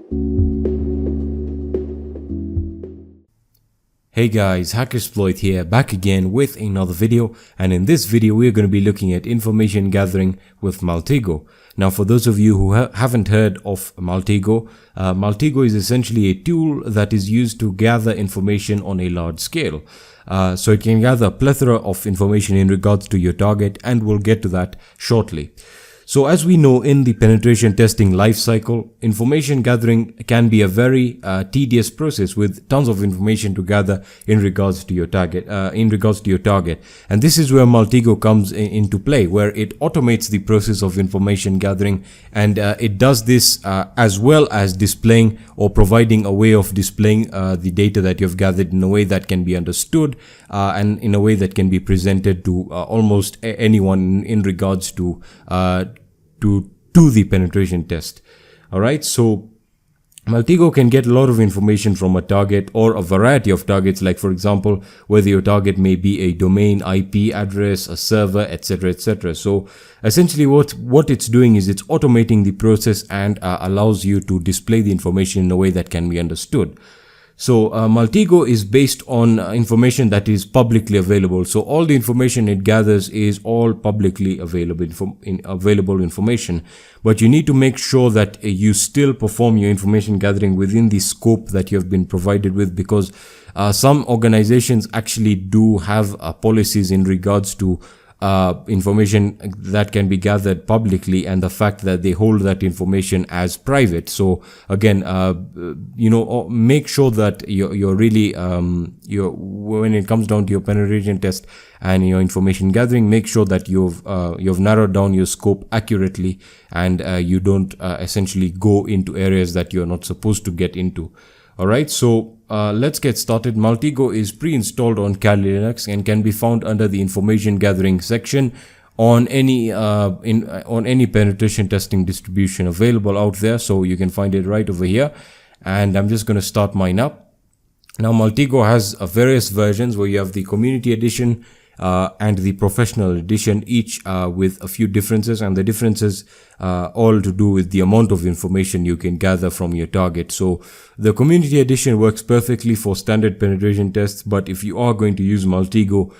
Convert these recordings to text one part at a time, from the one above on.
Hey guys, HackerSploit here, back again with another video, and in this video we are going to be looking at information gathering with Maltego. Now for those of you who haven't heard of Maltego, Maltego is essentially a tool that is used to gather information on a large scale. So it can gather a plethora of information in regards to your target, and we'll get to that shortly. So as we know, in the penetration testing lifecycle, information gathering can be a very tedious process with tons of information to gather in regards to your target. And this is where Maltego comes into play, where it automates the process of information gathering, and it does this as well as displaying or providing a way of displaying the data that you've gathered in a way that can be understood and in a way that can be presented to almost anyone in regards to the penetration test. Alright, so Maltego can get a lot of information from a target or a variety of targets, like for example whether your target may be a domain, IP address, a server, etc, etc. So essentially what it's doing is it's automating the process and allows you to display the information in a way that can be understood. So Maltego is based on information that is publicly available. So all the information it gathers is all publicly available information. But you need to make sure that you still perform your information gathering within the scope that you have been provided with, because some organizations actually do have policies in regards to information that can be gathered publicly and the fact that they hold that information as private. So again, make sure that you're really when it comes down to your penetration test and your information gathering, make sure that you've narrowed down your scope accurately, and you don't essentially go into areas that you're not supposed to get into. Alright, so let's get started. Maltego is pre-installed on Kali Linux and can be found under the information gathering section on any penetration testing distribution available out there. So you can find it right over here, and I'm just going to start mine up. Now Maltego has various versions, where you have the community edition and the professional edition, each with a few differences, and the differences all to do with the amount of information you can gather from your target. So the community edition works perfectly for standard penetration tests, but if you are going to use Maltego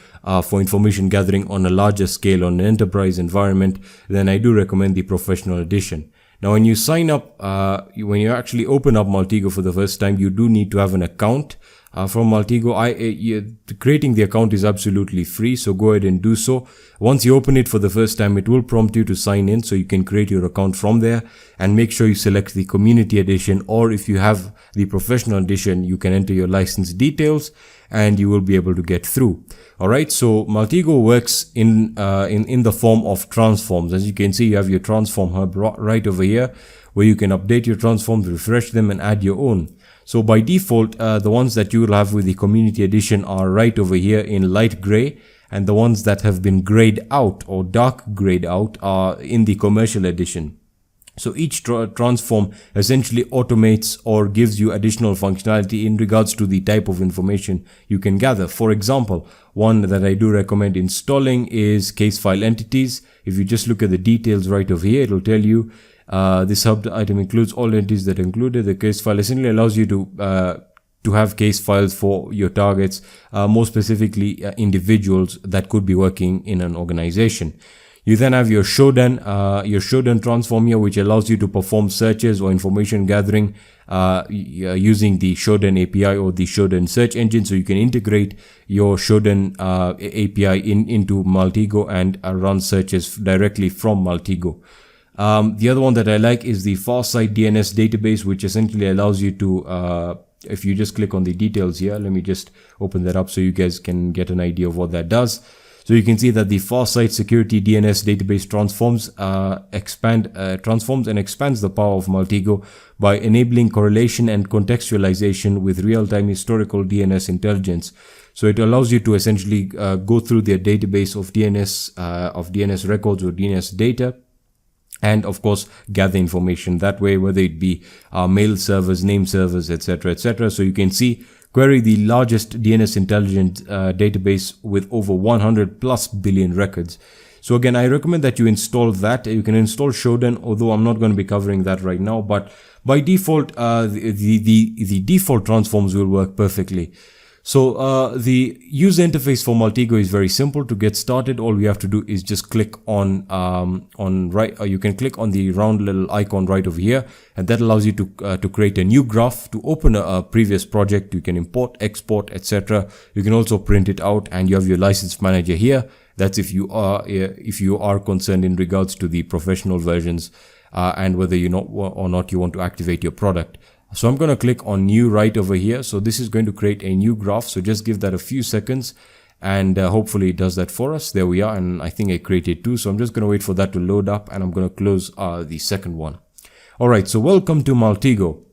for information gathering on a larger scale on an enterprise environment, then I do recommend the professional edition. Now when you sign up, when you actually open up Maltego for the first time, you do need to have an account from Maltego. Creating the account is absolutely free, so go ahead and do so. Once you open it for the first time, it will prompt you to sign in, so you can create your account from there, and make sure you select the community edition, or if you have the professional edition, you can enter your license details and you will be able to get through. Alright, so Maltego works in the form of transforms. As you can see, you have your transform hub right over here, where you can update your transforms, refresh them, and add your own. So by default, the ones that you will have with the community edition are right over here in light gray, and the ones that have been grayed out or dark grayed out are in the commercial edition. So each transform essentially automates or gives you additional functionality in regards to the type of information you can gather. For example, one that I do recommend installing is case file entities. If you just look at the details right over here, it will tell you this hub item includes all entities that are included. The case file essentially allows you to have case files for your targets, more specifically individuals that could be working in an organization. You then have your Shodan transform here, which allows you to perform searches or information gathering using the Shodan API or the Shodan search engine. So you can integrate your Shodan API into Maltego and run searches directly from Maltego. The other one that I like is the Farsight DNS database, which essentially allows you to, if you just click on the details here, let me just open that up so you guys can get an idea of what that does. So you can see that the Farsight security DNS database transforms and expands the power of Maltego by enabling correlation and contextualization with real-time historical DNS intelligence. So it allows you to essentially go through their database of DNS records or DNS data, and of course gather information that way, whether it be mail servers, name servers, etc, etc. So you can see, query the largest DNS intelligent database with over 100 plus billion records. So again, I recommend that you install that. You can install Shodan, although I'm not going to be covering that right now, but by default, the default transforms will work perfectly. So the user interface for Maltego is very simple. To get started, all we have to do is just click on right. You can click on the round little icon right over here, and that allows you to create a new graph. To open a previous project, you can import, export, etc. You can also print it out, and you have your license manager here. That's if you are concerned in regards to the professional versions and whether you want to activate your product. So I'm going to click on new right over here. So this is going to create a new graph. So just give that a few seconds, and hopefully it does that for us. There we are. And I think I created two. So I'm just going to wait for that to load up, and I'm going to close the second one. All right. So welcome to Maltego.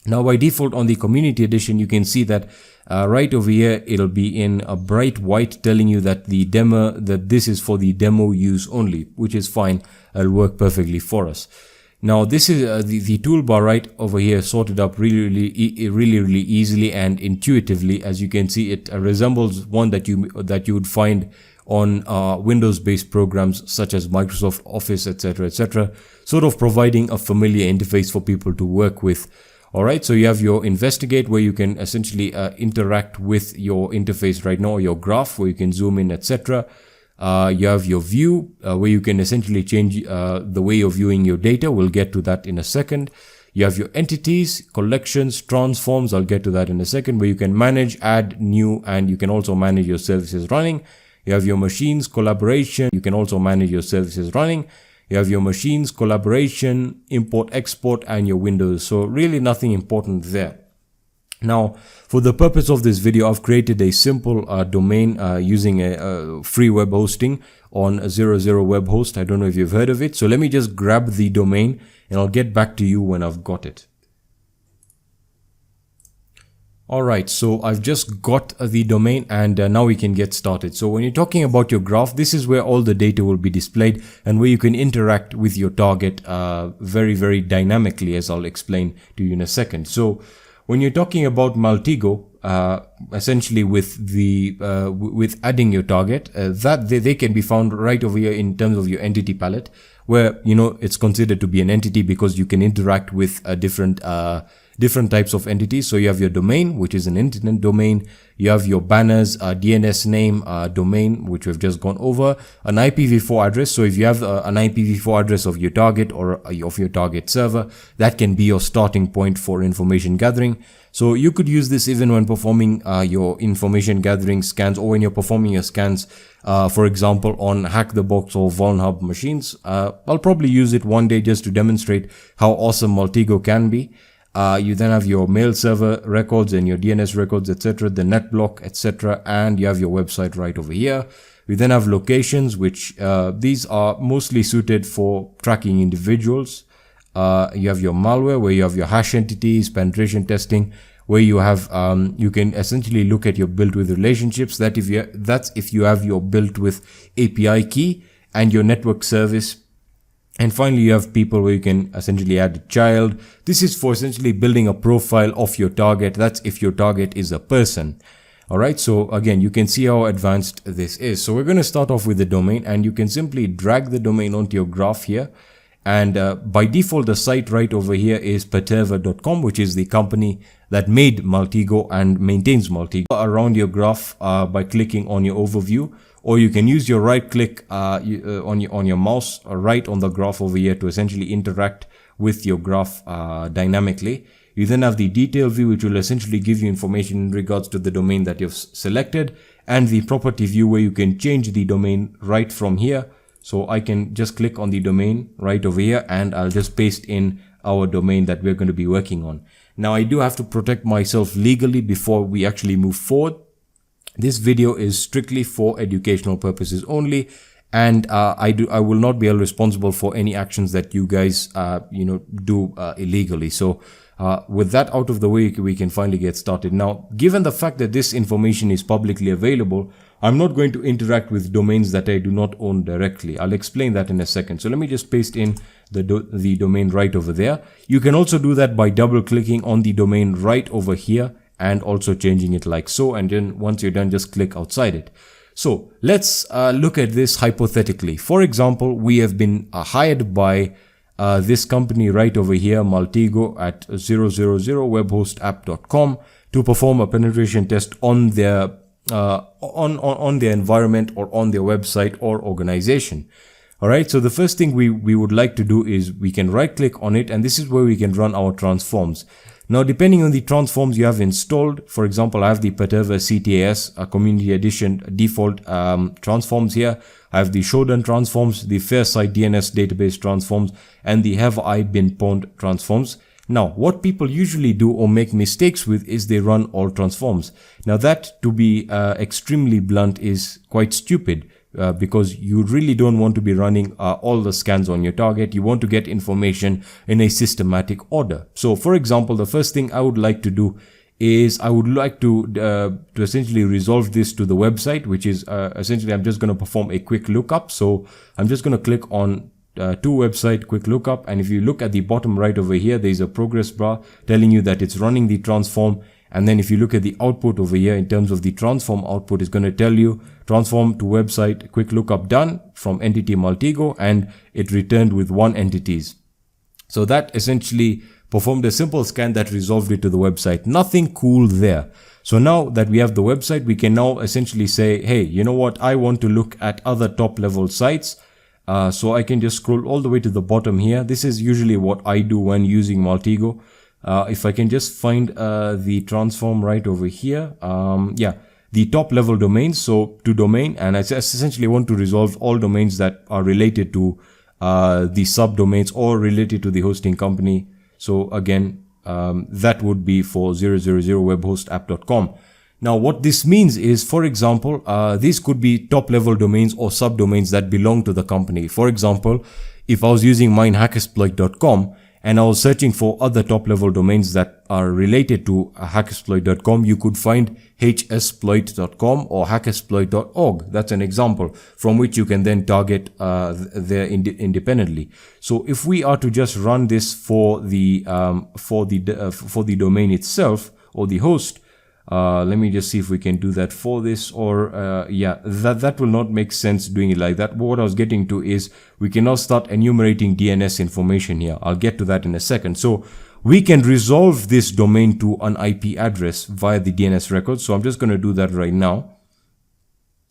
Now by default on the community edition, you can see that right over here, it'll be in a bright white telling you that this is for the demo use only, which is fine. It'll work perfectly for us. Now this is the toolbar right over here, sorted up really easily and intuitively. As you can see, it resembles one that you would find on Windows-based programs such as Microsoft Office, etc., sort of providing a familiar interface for people to work with. All right, so you have your investigate, where you can essentially interact with your interface right now, or your graph, where you can zoom in, etc. You have your view, where you can essentially change the way of viewing your data. We'll get to that in a second. You have your entities, collections, transforms. I'll get to that in a second, where you can manage, add new, and you can also manage your services running. You have your machines, collaboration. You can also manage your services running. You have your machines, collaboration, import, export, and your windows. So really nothing important there. Now, for the purpose of this video, I've created a simple domain using a free web hosting on a 00 web host. I don't know if you've heard of it. So let me just grab the domain, and I'll get back to you when I've got it. Alright, so I've just got the domain, and now we can get started. So when you're talking about your graph, this is where all the data will be displayed and where you can interact with your target very dynamically, as I'll explain to you in a second. So when you're talking about Maltego, essentially with adding your target, that they can be found right over here in terms of your entity palette, where it's considered to be an entity because you can interact with different types of entities. So you have your domain, which is an internet domain. You have your banners, DNS name, domain, which we've just gone over, an IPv4 address. So if you have an IPv4 address of your target or of your target server, that can be your starting point for information gathering. So you could use this even when performing your information gathering scans, or when you're performing your scans, for example, on Hack the Box or VulnHub machines. I'll probably use it one day just to demonstrate how awesome Maltego can be. You then have your mail server records and your DNS records, etc., the net block, etc., and you have your website right over here. We then have locations, which these are mostly suited for tracking individuals. You have your malware, where you have your hash entities, penetration testing, where you have you can essentially look at your built with relationships. That's if you have your built with API key and your network service. And finally, you have people, where you can essentially add a child. This is for essentially building a profile of your target. That's if your target is a person. All right. So again, you can see how advanced this is. So we're going to start off with the domain, and you can simply drag the domain onto your graph here. And by default, the site right over here is paterva.com, which is the company that made Maltego and maintains Maltego. Around your graph by clicking on your overview, or you can use your right click on your mouse right on the graph over here to essentially interact with your graph dynamically. You then have the detail view, which will essentially give you information in regards to the domain that you've selected, and the property view, where you can change the domain right from here. So I can just click on the domain right over here, and I'll just paste in our domain that we're going to be working on. Now I do have to protect myself legally before we actually move forward. This video is strictly for educational purposes only, and I will not be held responsible for any actions that you guys do illegally. So with that out of the way, we can finally get started. Now, given the fact that this information is publicly available, I'm not going to interact with domains that I do not own directly. I'll explain that in a second. So let me just paste in the domain right over there. You can also do that by double clicking on the domain right over here and also changing it like so. And then once you're done, just click outside it. So let's look at this hypothetically. For example, we have been hired by this company right over here, Maltego at 000webhostapp.com, to perform a penetration test on their on their environment or on their website or organization. Alright, so the first thing we would like to do is we can right click on it, and this is where we can run our transforms. Now, depending on the transforms you have installed, for example, I have the Благодаря CTAS, a community edition default transforms here. I have the Shodan transforms, the Fair Site DNS database transforms, and the Have I Been Pwned transforms. Now, what people usually do or make mistakes with is they run all transforms. Now, that, to be extremely blunt, is quite stupid. Because you really don't want to be running all the scans on your target. You want to get information in a systematic order. So, for example, the first thing I would like to do is I would like to essentially resolve this to the website, which is essentially I'm just going to perform a quick lookup. So I'm just going to click on to website quick lookup, and if you look at the bottom right over here, there is a progress bar telling you that it's running the transform. And then if you look at the output over here, in terms of the transform output, is going to tell you transform to website quick lookup done from entity Maltego, and it returned with 1 entities. So that essentially performed a simple scan that resolved it to the website. Nothing cool there. So now that we have the website, we can now essentially say, hey, you know what? I want to look at other top level sites. So I can just scroll all the way to the bottom here. This is usually what I do when using Maltego. If I can just find the transform right over here, the top level domains, so to domain, and I essentially want to resolve all domains that are related to the subdomains or related to the hosting company. So again, that would be for 000webhostapp.com. Now, what this means is, for example, these could be top level domains or subdomains that belong to the company. For example, if I was using hackersploit.com, and I was searching for other top level domains that are related to hackersploit.com, you could find hsploit.com or hackersploit.org. That's an example from which you can then target there independently. So if we are to just run this for the domain itself or the host, let me just see if we can do that for this, or that will not make sense doing it like that. But what I was getting to is we can now start enumerating DNS information here. I'll get to that in a second. So we can resolve this domain to an IP address via the DNS record. So I'm just going to do that right now.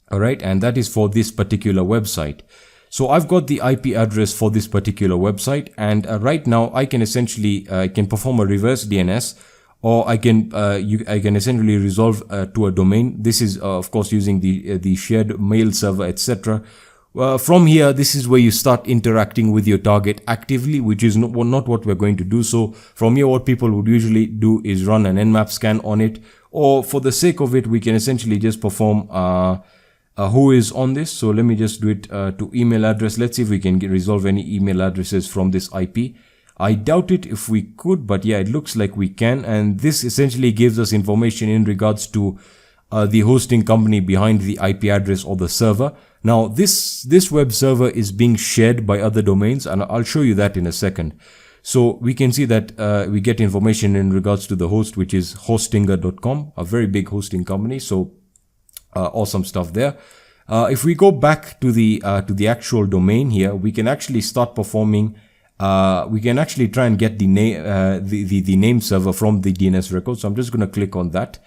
All right, and that is for this particular website. So I've got the IP address for this particular website, and right now I can essentially can perform a reverse DNS. Or I can essentially resolve to a domain. This is of course using the shared mail server, etc. From here, this is where you start interacting with your target actively, which is not what we're going to do. So from here, what people would usually do is run an nmap scan on it, or for the sake of it, we can essentially just perform who is on this. So let me just do it to email address. Let's see if we can resolve any email addresses from this IP. I doubt it if we could, but yeah, it looks like we can. And this essentially gives us information in regards to the hosting company behind the IP address or the server. Now, this web server is being shared by other domains, and I'll show you that in a second. So we can see that we get information in regards to the host, which is hostinger.com, a very big hosting company. So awesome stuff there. If we go back to the actual domain here, we can actually start performing. We can actually try and get the name, the name server from the DNS record. So I'm just going to click on that,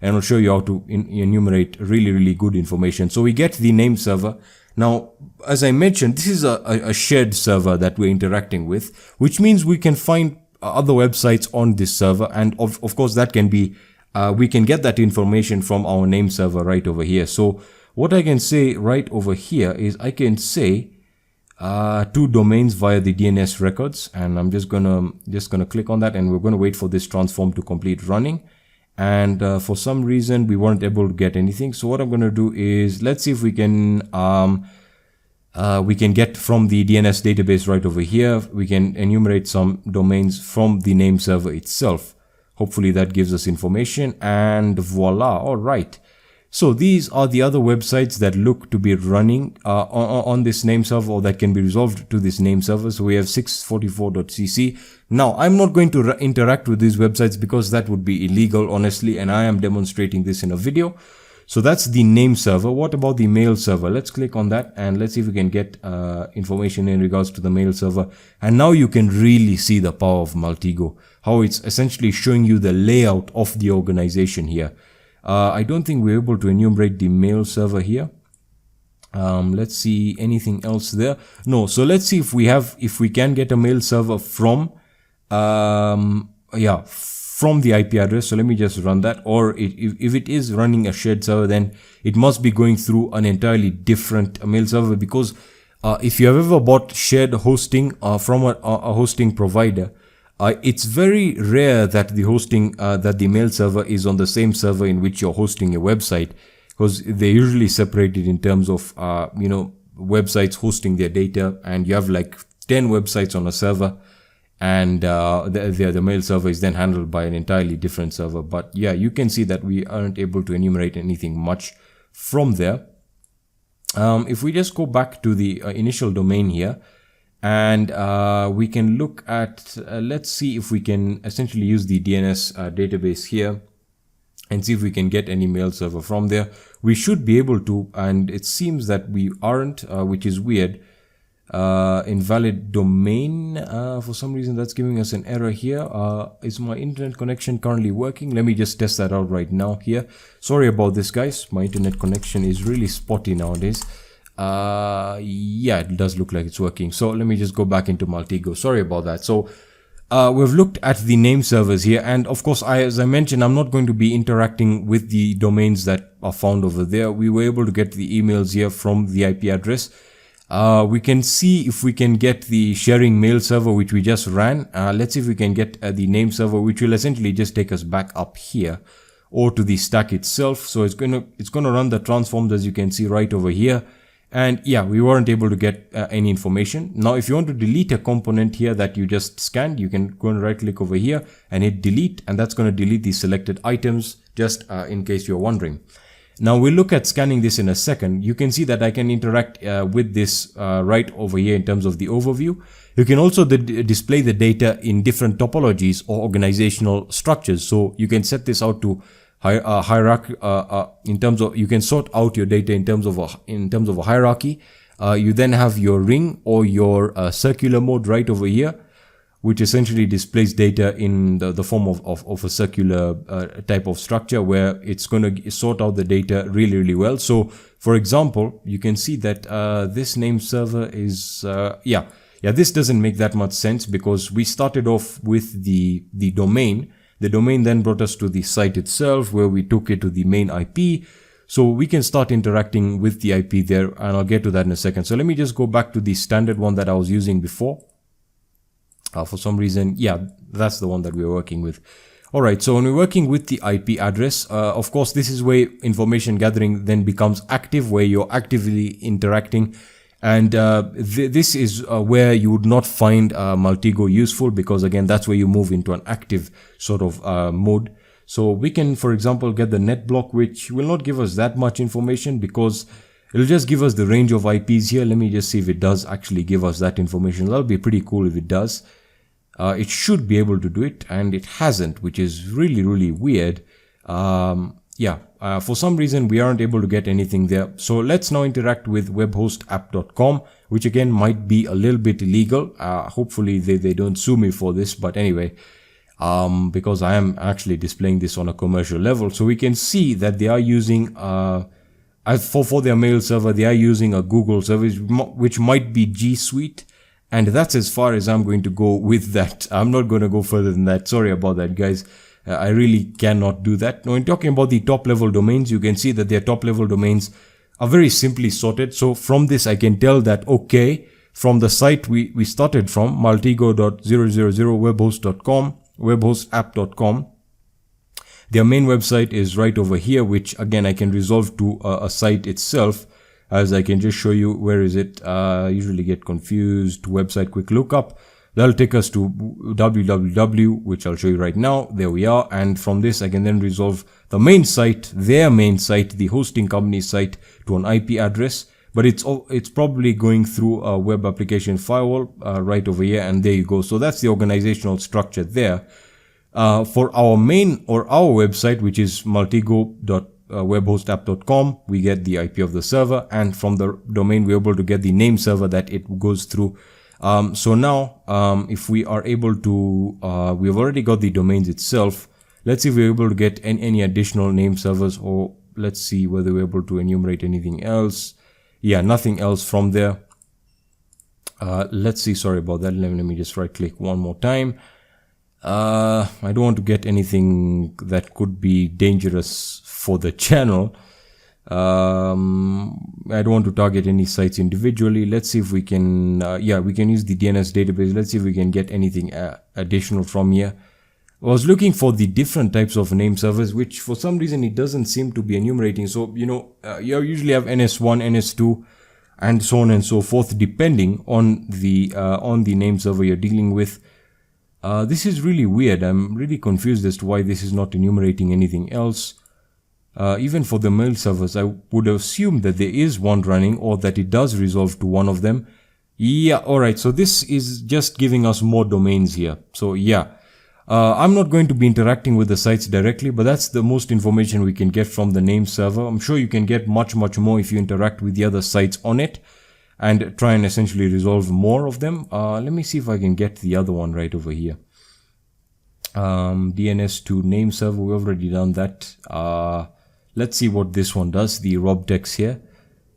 and I'll show you how to enumerate really good information. So we get the name server. Now, as I mentioned, this is a shared server that we're interacting with, which means we can find other websites on this server. And of course, that can be, we can get that information from our name server right over here. So what I can say right over here is I can say, two domains via the DNS records, and I'm just gonna click on that, and we're gonna wait for this transform to complete running. And for some reason we weren't able to get anything. So what I'm gonna do is, let's see if we can get from the DNS database right over here. We can enumerate some domains from the name server itself. Hopefully that gives us information, and voila. All right. So these are the other websites that look to be running on this name server, or that can be resolved to this name server. So we have 644.cc. Now, I'm not going to interact with these websites because that would be illegal, honestly, and I am demonstrating this in a video. So that's the name server. What about the mail server? Let's click on that and let's see if we can get information in regards to the mail server. And now you can really see the power of Maltego, how it's essentially showing you the layout of the organization here. I don't think we're able to enumerate the mail server here. Let's see anything else there. No. So let's see if we can get a mail server from from the IP address. So let me just run that. Or if it is running a shared server, then it must be going through an entirely different mail server, because if you have ever bought shared hosting from a hosting provider, it's very rare that the mail server is on the same server in which you're hosting your website, because they usually separate it in terms of websites hosting their data, and you have like 10 websites on a server, and the mail server is then handled by an entirely different server. But yeah, you can see that we aren't able to enumerate anything much from there. If we just go back to the initial domain here, and we can look at, let's see if we can essentially use the DNS database here and see if we can get any mail server from there. We should be able to, and it seems that we aren't, which is weird. Invalid domain, for some reason that's giving us an error here. Is my internet connection currently working? Let me just test that out right now here. Sorry about this, guys. My internet connection is really spotty nowadays. Yeah, it does look like it's working. So let me just go back into Maltego. Sorry about that. So we've looked at the name servers here, and of course, as I mentioned, I'm not going to be interacting with the domains that are found over there. We were able to get the emails here from the IP address. We can see if we can get the sharing mail server, which we just ran. Let's see if we can get the name server, which will essentially just take us back up here or to the stack itself. So it's gonna run the transforms, as you can see right over here. And yeah, we weren't able to get any information. Now, if you want to delete a component here that you just scanned, you can go and right click over here and hit delete, and that's going to delete the selected items, just in case you're wondering. Now we'll look at scanning this in a second. You can see that I can interact with this right over here in terms of the overview. You can also display the data in different topologies or organizational structures. So you can set this out to hierarchy in terms of, you can sort out your data in terms of a hierarchy. You then have your ring or your circular mode right over here, which essentially displays data in the form of a circular type of structure, where it's going to sort out the data really, really well. So for example, you can see that this name server is, this doesn't make that much sense, because we started off with the domain. The domain then brought us to the site itself, where we took it to the main IP. So we can start interacting with the IP there, and I'll get to that in a second. So let me just go back to the standard one that I was using before. For some reason, yeah, that's the one that we're working with. All right, so when we're working with the IP address, of course, this is where information gathering then becomes active, where you're actively interacting. And this is where you would not find Maltego useful, because again, that's where you move into an active sort of mode. So we can, for example, get the net block, which will not give us that much information, because it'll just give us the range of IPs here. Let me just see if it does actually give us that information. That'll be pretty cool if it does. It should be able to do it, and it hasn't, which is really, really weird. For some reason, we aren't able to get anything there. So let's now interact with webhostapp.com, which again might be a little bit illegal. Hopefully they don't sue me for this, but anyway, because I am actually displaying this on a commercial level. So we can see that they are using, for their mail server, they are using a Google service, which might be G Suite. And that's as far as I'm going to go with that. I'm not going to go further than that. Sorry about that, guys. I really cannot do that. Now, in talking about the top level domains, you can see that their top level domains are very simply sorted. So from this, I can tell that, okay, from the site we started from, maltego.000webhost.com, webhostapp.com, their main website is right over here, which again, I can resolve to a site itself. As I can just show you, where is it? I usually get confused. Website quick lookup. That'll take us to www, which I'll show you right now. There we are. And from this, I can then resolve the main site, their main site, the hosting company site, to an IP address. But it's probably going through a web application firewall right over here. And there you go. So that's the organizational structure there. For our main or our website, which is maltego.com, webhostapp.com, we get the IP of the server, and from the domain we're able to get the name server that it goes through. So now if we are able to, we've already got the domains itself. Let's see if we're able to get any additional name servers, or let's see whether we're able to enumerate anything else. Yeah, nothing else from there. Let's see, sorry about that. Let me just right click one more time. I don't want to get anything that could be dangerous for the channel. I don't want to target any sites individually. Let's see if we can, yeah, we can use the DNS database. Let's see if we can get anything additional from here. I was looking for the different types of name servers, which for some reason it doesn't seem to be enumerating. So, you know, you usually have NS1, NS2, and so on and so forth, depending on the name server you're dealing with. This is really weird. I'm really confused as to why this is not enumerating anything else. Even for the mail servers, I would assume that there is one running, or that it does resolve to one of them. Yeah, alright, so this is just giving us more domains here. So yeah, I'm not going to be interacting with the sites directly, but that's the most information we can get from the name server. I'm sure you can get much more if you interact with the other sites on it and try and essentially resolve more of them. Let me see if I can get the other one right over here. DNS to name server, we've already done that. Let's see what this one does, the robtex here.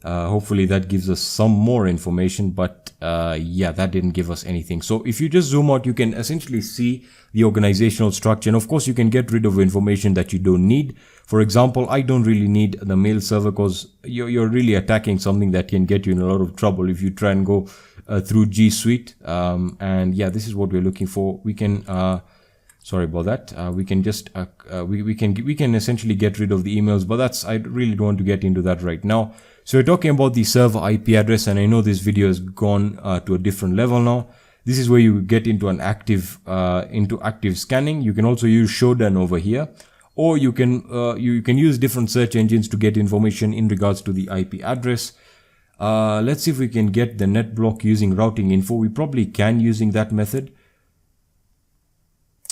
Hopefully that gives us some more information, but yeah, that didn't give us anything. So if you just zoom out, you can essentially see the organizational structure, and of course you can get rid of information that you don't need. For example, I don't really need the mail server because you're really attacking something that can get you in a lot of trouble if you try and go through G Suite. And yeah, this is what we're looking for. We can sorry about that. We can just we can essentially get rid of the emails, but that's, I really don't want to get into that right now. So we're talking about the server IP address, and I know this video has gone to a different level now. This is where you get into an active scanning. You can also use Shodan over here, or you can use different search engines to get information in regards to the IP address. Let's see if we can get the net block using routing info. We probably can using that method.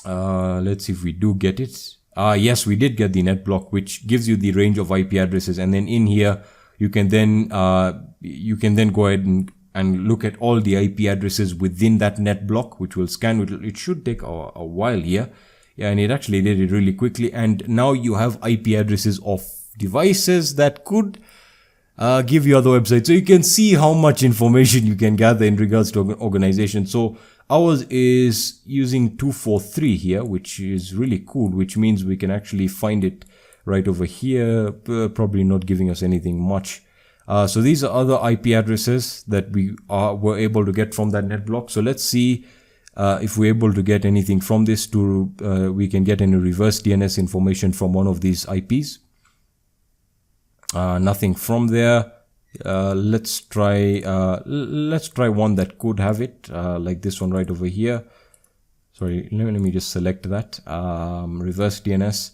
Let's see if we do get it. Yes, we did get the net block, which gives you the range of IP addresses, and then in here you can then go ahead and look at all the IP addresses within that net block, which will scan. It should take a while here. Yeah, and it actually did it really quickly. And now you have IP addresses of devices that could give you other websites. So you can see how much information you can gather in regards to organization. So ours is using 243 here, which is really cool, which means we can actually find it right over here, probably not giving us anything much. So these are other IP addresses that we were able to get from that net block. So let's see if we're able to get anything from this we can get any reverse DNS information from one of these IPs. Nothing from there. Let's try one that could have it, like this one right over here. Sorry, let me just select that. Reverse DNS.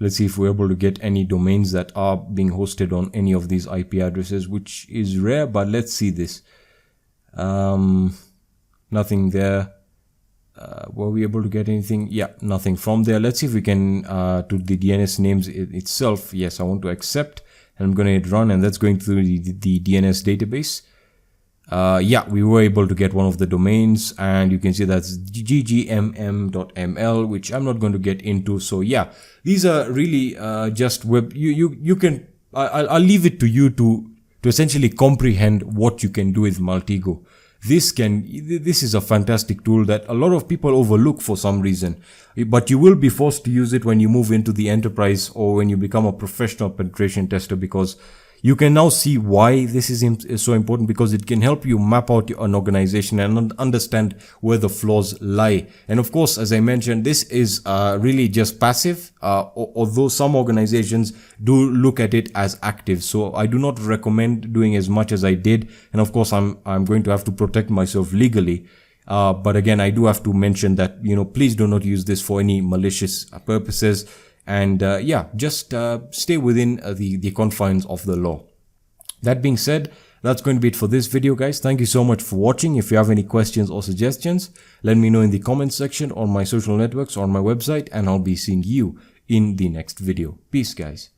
Let's see if we're able to get any domains that are being hosted on any of these IP addresses, which is rare, but let's see this. Nothing there. Were we able to get anything? Yeah, nothing from there. Let's see if we can to the DNS names itself. Yes, I want to accept, and I'm going to hit run, and that's going through the DNS database. Yeah, we were able to get one of the domains, and you can see that's ggmm.ml, which I'm not going to get into. So yeah, these are really just web. You can. I'll leave it to you to essentially comprehend what you can do with Maltego. This is a fantastic tool that a lot of people overlook for some reason, but you will be forced to use it when you move into the enterprise or when you become a professional penetration tester, because you can now see why this is so important, because it can help you map out an organization and understand where the flaws lie. And of course, as I mentioned, this is really just passive, although some organizations do look at it as active. So I do not recommend doing as much as I did. And of course, I'm going to have to protect myself legally. But again, I do have to mention that, please do not use this for any malicious purposes. And yeah, just stay within the confines of the law. That being said, that's going to be it for this video, guys. Thank you so much for watching. If you have any questions or suggestions, let me know in the comments section on my social networks or on my website, and I'll be seeing you in the next video. Peace, guys.